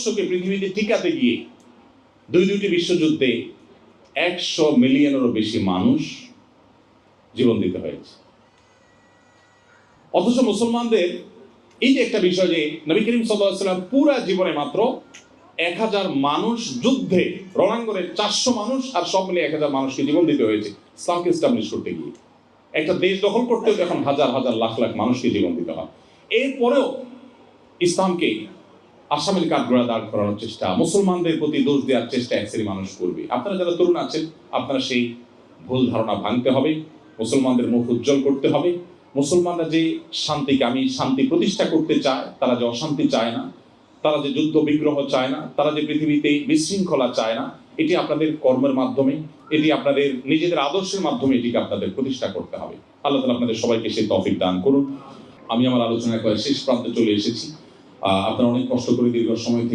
ভারতবর্ষকে পৃথিবীতে টিকাতে গিয়ে দুইটি বিশ্বযুদ্ধে 100 মিলিয়নেরও বেশি মানুষ জীবন দিতে হয়েছে। অথচ মুসলমানদের এই যে একটা বিষয় যে নবী করিম সাল্লাল্লাহু আলাইহি ওয়াসাল্লাম পুরা জীবনে মাত্র 1000 মানুষ যুদ্ধে রণাঙ্গনে 400 মানুষ আর সব মিলে 1000 মানুষকে জীবন দিতে হয়েছে ইসলামকে এস্টাবলিশ করতে গিয়ে। একটা দেশ দখল করতে এখন হাজার হাজার লাখ লাখ মানুষকে জীবন দিতে হয়। এরপরেও ইসলামকে আসামির কাঠগড়া দাঁড় করানোর চেষ্টা, মুসলমানদের প্রতি দোষ দেওয়ার চেষ্টা এক শ্রেণীর মানুষ করবে। আপনারা যারা তরুণ আছেন, আপনারা সেই ভুল ধারণা ভাঙতে হবে, মুসলমানদের মুখ উজ্জ্বল করতে হবে। মুসলমানরা যে শান্তিকে আমি শান্তি প্রতিষ্ঠা করতে চায়, তারা যে অশান্তি চায় না, তারা যে যুদ্ধ বিগ্রহ চায় না, তারা যে পৃথিবীতে বিশৃঙ্খলা চায় না, এটি আপনাদের কর্মের মাধ্যমে, এটি আপনাদের নিজেদের আদর্শের মাধ্যমে এটিকে আপনাদের প্রতিষ্ঠা করতে হবে। আল্লাহ তাআলা আপনাদের সবাইকে সেই তৌফিক দান করুন। আমি আমার আলোচনা করে শেষ প্রান্তে চলে এসেছি। আপনারা অনেক কষ্ট করে দীর্ঘ সময় থেকে